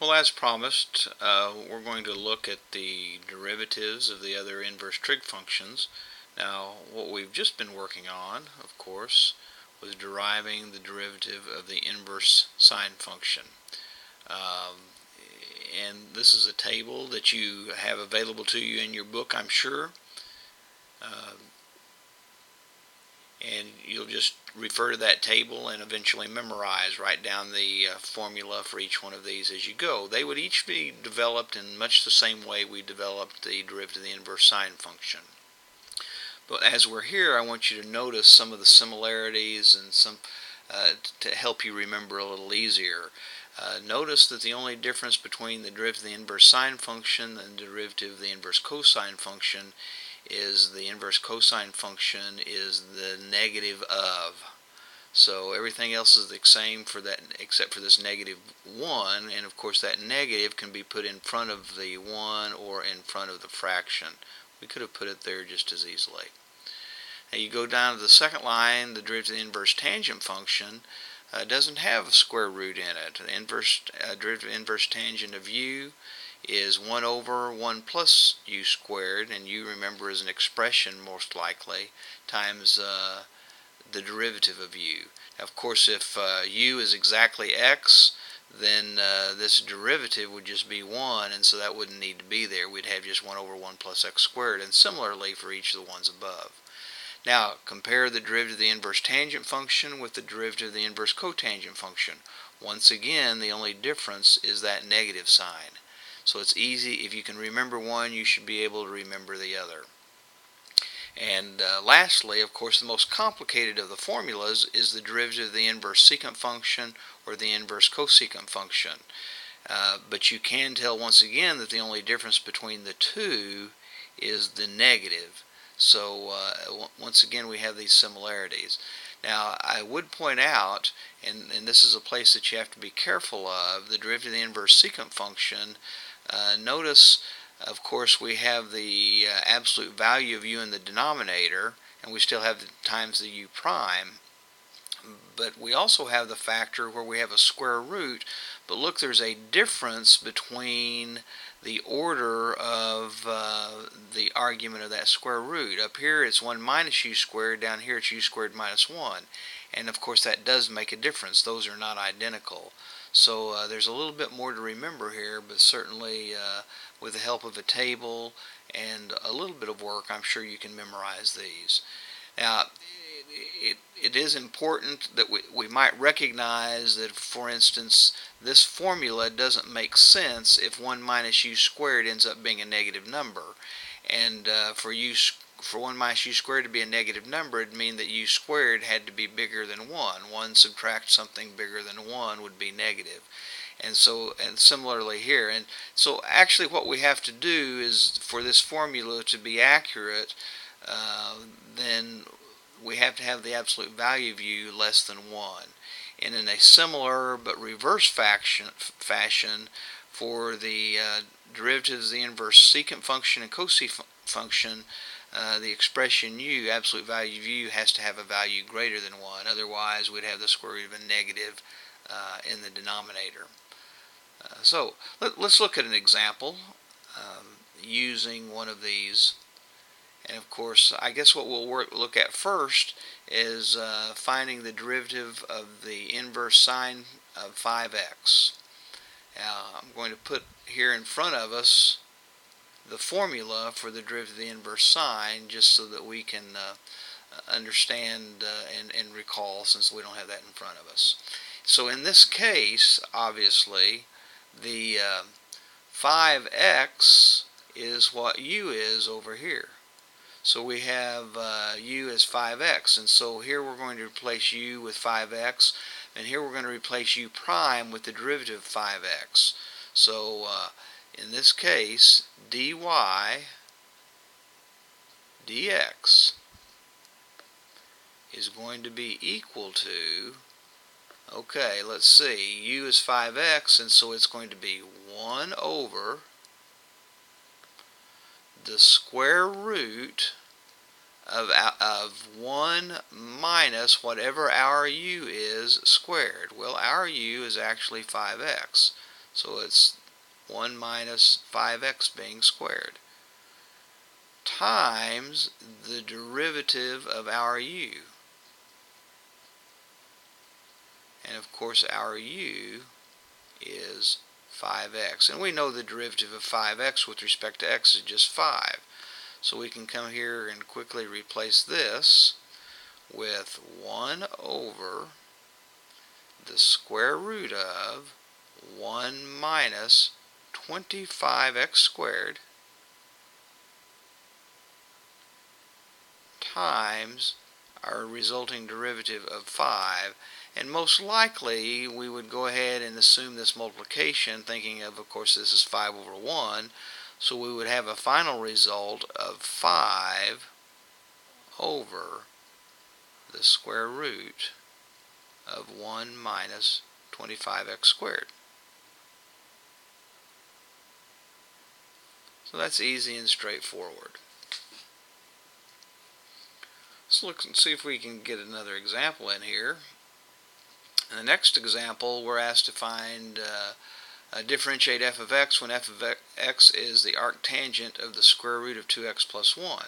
Well, as promised, we're going to look at the derivatives of the other inverse trig functions. Now, what we've just been working on, of course, was deriving the derivative of the inverse sine function. And this is a table that you have available to you in your book, I'm sure. And you'll just refer to that table and eventually memorize, write down the formula for each one of these as you go. They would each be developed in much the same way we developed the derivative of the inverse sine function. But as we're here, I want you to notice some of the similarities and some to help you remember a little easier. Notice that the only difference between the derivative of the inverse sine function and the derivative of the inverse cosine function is the inverse cosine function is the negative of. So everything else is the same for that except for this negative 1, and of course that negative can be put in front of the 1 or in front of the fraction. We could have put it there just as easily. Now you go down to the second line, the derivative of the inverse tangent function doesn't have a square root in it. The inverse derivative inverse tangent of u is 1 over 1 plus u squared, and u, remember, is an expression most likely, times the derivative of u. Now, of course, if u is exactly x, then this derivative would just be 1, and so that wouldn't need to be there. We'd have just 1 over 1 plus x squared, and similarly for each of the ones above. Now, compare the derivative of the inverse tangent function with the derivative of the inverse cotangent function. Once again, the only difference is that negative sign. So it's easy. If you can remember one, you should be able to remember the other. And lastly, of course, the most complicated of the formulas is the derivative of the inverse secant function or the inverse cosecant function. But you can tell once again that the only difference between the two is the negative. So once again we have these similarities. Now I would point out, and this is a place that you have to be careful of, the derivative of the inverse secant function. Notice, of course, we have the absolute value of u in the denominator, and we still have the times the u prime. But we also have the factor where we have a square root. But look, there's a difference between the order of the argument of that square root. Up here it's 1 minus u squared, down here it's u squared minus 1. And of course that does make a difference. Those are not identical. So there's a little bit more to remember here, but certainly with the help of a table and a little bit of work, I'm sure you can memorize these. Now, it is important that we might recognize that, for instance, this formula doesn't make sense if 1 minus u squared ends up being a negative number. And for 1 minus u squared to be a negative number, it'd mean that u squared had to be bigger than 1. 1 subtract something bigger than 1 would be negative. And similarly here. And so actually what we have to do is, for this formula to be accurate, then we have to have the absolute value of u less than 1. And in a similar but reverse fashion for the derivatives of the inverse secant function and cosecant function, the expression u, absolute value of u, has to have a value greater than 1. Otherwise, we'd have the square root of a negative in the denominator. So let's look at an example using one of these. And of course, I guess what we'll look at first is finding the derivative of the inverse sine of 5x. Now, I'm going to put here in front of us the formula for the derivative of the inverse sine, just so that we can understand and recall, since we don't have that in front of us. So in this case, obviously, the 5x is what u is over here. So we have u as 5x, and so here we're going to replace u with 5x, and here we're going to replace u prime with the derivative of 5x. So in this case, dy dx is going to be equal to, okay, let's see, u is 5x, and so it's going to be 1 over the square root of 1 minus whatever our u is squared. Well, our u is actually 5x. So it's 1 minus 5x being squared times the derivative of our u. And of course our u is 5x. And we know the derivative of 5x with respect to x is just 5. So we can come here and quickly replace this with 1 over the square root of 1 minus 25x squared times our resulting derivative of 5. And most likely we would go ahead and assume this multiplication, thinking of course this is 5 over 1, so we would have a final result of 5 over the square root of 1 minus 25x squared. So that's easy and straightforward. Let's look and see if we can get another example in here. In the next example, we're asked to find differentiate f of x when f of x is the arctangent of the square root of 2x plus 1.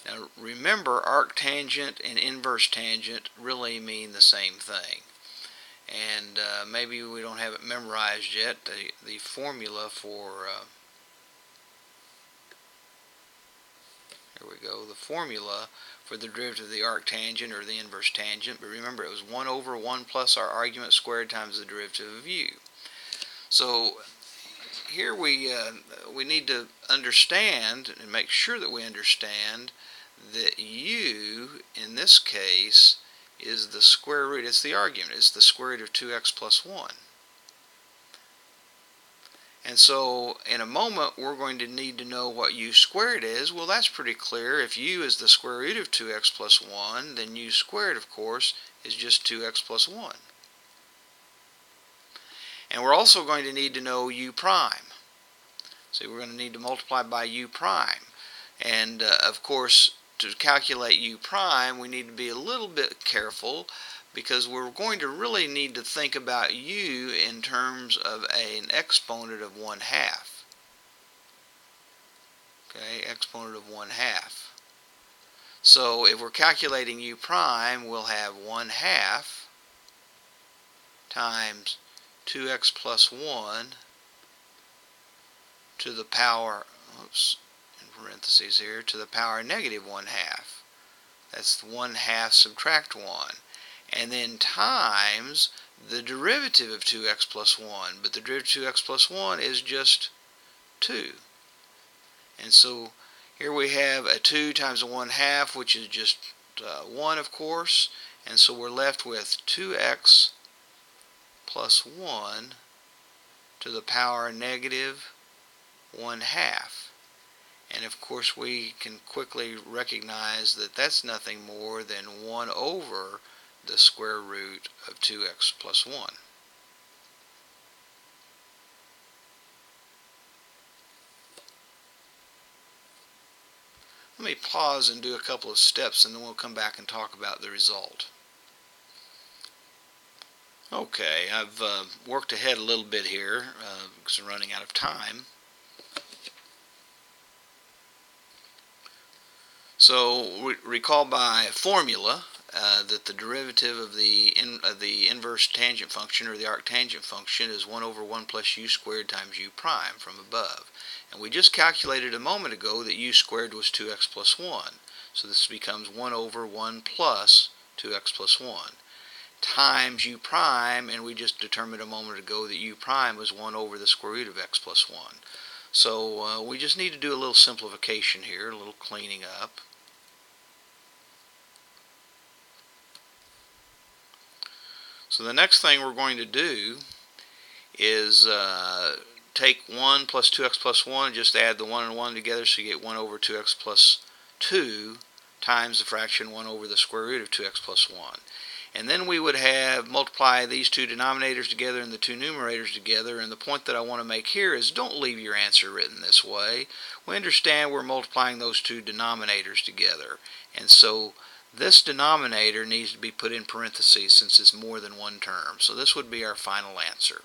Now remember, arctangent and inverse tangent really mean the same thing. And maybe we don't have it memorized yet. The formula for here we go. The formula for the derivative of the arctangent or the inverse tangent, but remember it was 1 over 1 plus our argument squared times the derivative of u. So here we need to understand and make sure that we understand that u in this case is the square root. It's the argument. It's the square root of 2x plus 1. And so in a moment we're going to need to know what u squared is. Well, that's pretty clear. If u is the square root of 2x plus 1, then u squared, of course, is just 2x plus 1. And we're also going to need to know u prime. So we're going to need to multiply by u prime. And of course, to calculate u prime, we need to be a little bit careful, because we're going to really need to think about u in terms of an exponent of 1/2. Okay, exponent of 1/2. So if we're calculating u prime, we'll have 1/2 times 2x plus 1 to the power, oops, in parentheses here, to the power negative 1/2. That's 1/2 subtract 1. And then times the derivative of 2x plus 1. But the derivative of 2x plus 1 is just 2. And so here we have a 2 times a 1/2, which is just 1, of course. And so we're left with 2x plus 1 to the power negative 1/2. And of course we can quickly recognize that that's nothing more than 1 over the square root of 2x plus 1. Let me pause and do a couple of steps, and then we'll come back and talk about the result. Okay, I've worked ahead a little bit here because I'm running out of time. So recall by formula that the derivative of the inverse tangent function, or the arctangent function, is 1 over 1 plus u squared times u prime from above. And we just calculated a moment ago that u squared was 2x plus 1. So this becomes 1 over 1 plus 2x plus 1 times u prime, and we just determined a moment ago that u prime was 1 over the square root of x plus 1. So we just need to do a little simplification here, a little cleaning up. So the next thing we're going to do is take 1 plus 2x plus 1, just add the 1 and 1 together, so you get 1 over 2x plus 2 times the fraction 1 over the square root of 2x plus 1. And then we would have multiply these two denominators together and the two numerators together. And the point that I want to make here is don't leave your answer written this way. We understand we're multiplying those two denominators together. And so this denominator needs to be put in parentheses since it's more than one term. So this would be our final answer.